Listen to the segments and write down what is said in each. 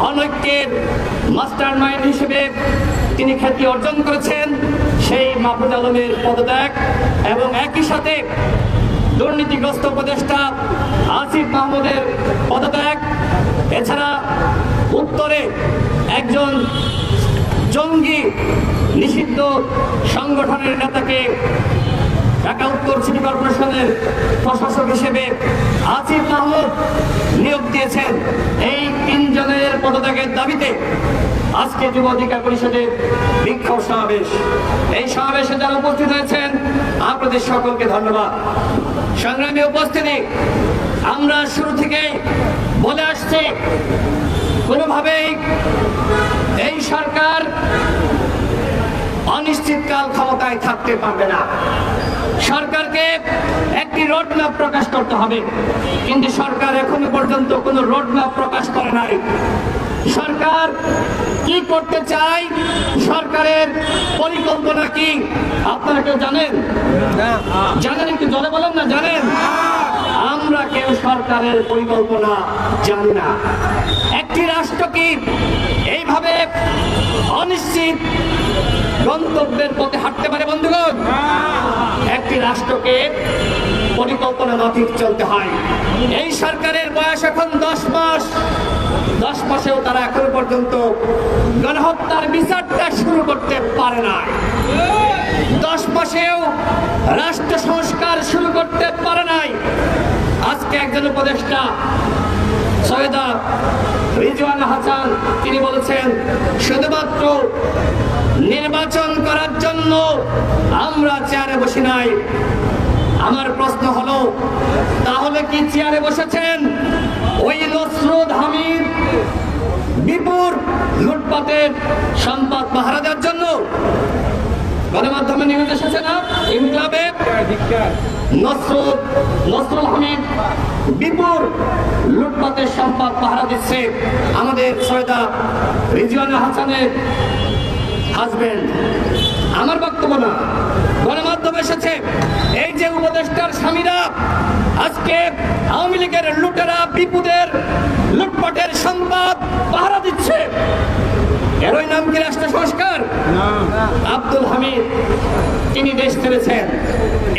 অনৈক্যের master mind হিসেবে তিনি খ্যাতি অর্জন করেছেন। সেই মাহফুজ আলমের পদত্যাগ এবং একই সাথে দুর্নীতিগ্রস্ত উপদেষ্টা আসিফ মাহমুদের পদত্যাগ, এছাড়া উত্তরে একজন জঙ্গি নিষিদ্ধ সংগঠনের নেতাকে ঢাকা উত্তর সিটি কর্পোরেশনের প্রশাসক হিসেবে আসিফ মাহমুদ নিয়োগ দিয়েছেন। এই তিনজনের পদত্যাগের দাবিতে আজকে যুব অধিকার পরিষদের বিক্ষোভ সমাবেশ। এই সমাবেশে যারা উপস্থিত হয়েছেন আপনাদের সকলকে ধন্যবাদ। সংগ্রামী উপস্থিতি, আমরা শুরু থেকেই বলে আসছি কোনোভাবেই এই সরকার অনিশ্চিতকাল ক্ষমতায় থাকতে পারবে না। সরকারকে একটি রোডম্যাপ প্রকাশ করতে হবে, কিন্তু সরকার এখনো পর্যন্ত কোনো রোডম্যাপ প্রকাশ করে নাই। সরকার কি করতে চায়, সরকারের পরিকল্পনা কি আপনারা কেউ জানেন? জানেন? একটু জলে বলেন না জানেন। আমরা কেউ সরকারের পরিকল্পনা জানি না। একটি রাষ্ট্র কি এইভাবে অনিশ্চিত গন্তব্যের পথে হাঁটতে পারে? বন্ধুগণ, একটি রাষ্ট্রকে পরিকল্পনা মাফিক চলতে হয়। এই সরকারের বয়স এখন 10 মাস। 10 মাসেও তারা এখন পর্যন্ত গণহত্যার বিচারটা শুরু করতে পারে না। 10 মাসেও রাষ্ট্র সংস্কার শুরু করতে পারে নাই। আজকে একজন উপদেষ্টা সৈয়দা রিজওয়ানা হাসান তিনি বলেছেন শুধুমাত্র নির্বাচন করার জন্য আমরা চেয়ারে বসি নাই। আমার প্রশ্ন হলো, তাহলে কি চেয়ারে বসেছেন ওই নসরুল হামিদ বিপুর লুটপাটের সম্পদ পাহারা দেওয়ার জন্য? গণমাধ্যমে নিউজ এসেছে না, ইনকলাবে নসরুল হামিদ বিপুর লুটপাটের সম্পদ পাহারা দিচ্ছে আমাদের সৈয়দা রিজওয়ানা হাসানের হাজবেন্ড। আমার বক্তব্য না, গণমাধ্যমে এসেছে এই যে উপদেষ্টার স্বামীরা আজকে আওয়ামী লীগের লুটেরা বিপুদের লুটপাটের সম্পদ পাহারা দিচ্ছে। এরই নাম কি রাষ্ট্র সংস্কার? আব্দুল হামিদ তিনি দেশ ছেড়েছেন,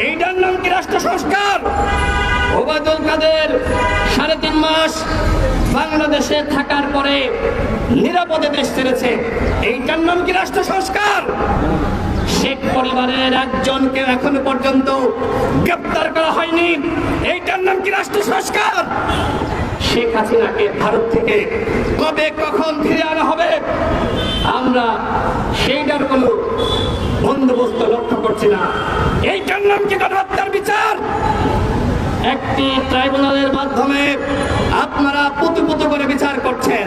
এইটার নাম কি রাষ্ট্র সংস্কার? ওবায়দুল কাদের 3.5 মাস বাংলাদেশে থাকার পরে নিরাপদে দেশ ছেড়েছে, এইটার নাম কি রাষ্ট্র সংস্কার? শেখ পরিবারের একজনকে এখনো পর্যন্ত গ্রেপ্তার করা হয়নি, এইটার নাম কি রাষ্ট্র সংস্কার? শেখ হাসিনাকে ভারত থেকে কবে কখন ফিরে আনা হবে আমরা সেইটার কোনো বন্দোবস্ত লক্ষ্য করছি না। এইটার নাম কি গণহত্যার বিচার? একটি ট্রাইব্যুনালের মাধ্যমে আপনারা পুতু করে বিচার করছেন।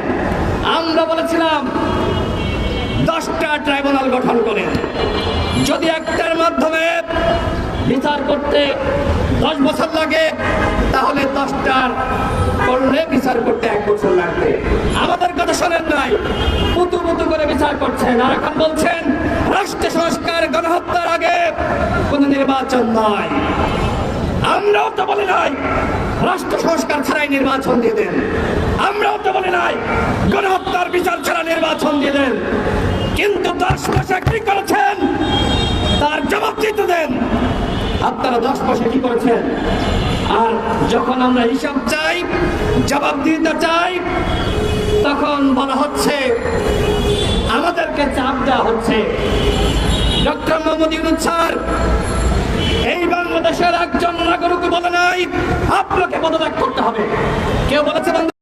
আমরা বলেছিলাম 10টা ট্রাইব্যুনাল গঠন করেন। যদি একটার মাধ্যমে বিচার করতে 10 বছর লাগে, তাহলে 10টার করলে বিচার করতে 1 বছর লাগবে। আমাদের কথা শোনেন নাই, পুতু করে বিচার করছেন। আর এখন বলছেন রাষ্ট্র সংস্কার গণহত্যার আগে কোন নির্বাচন নয়। আমরাও তো বলি নাই রাষ্ট্র সংস্কার ছাড়াই নির্বাচন দিয়ে দেন। আমরাও তো বলি নাই গণহত্যার বিচার ছাড়া নির্বাচন দিয়ে দেন। কিন্তু 10 মাসে কি করেছেন তার জবাব দিতে দেন। আপনারা 10 মাসে কি করেছেন? আর যখন আমরা হিসাব চাই, জবাব দিতে চাই, তখন বলা হচ্ছে আমাদেরকে চাপ দেওয়া হচ্ছে। ডক্টর মোহাম্মদ ইউনূস স্যার এই বাংলাদেশের একজন নাগরিক বলে নাই আপনাকে পদত্যাগ করতে হবে। কেউ বলেছে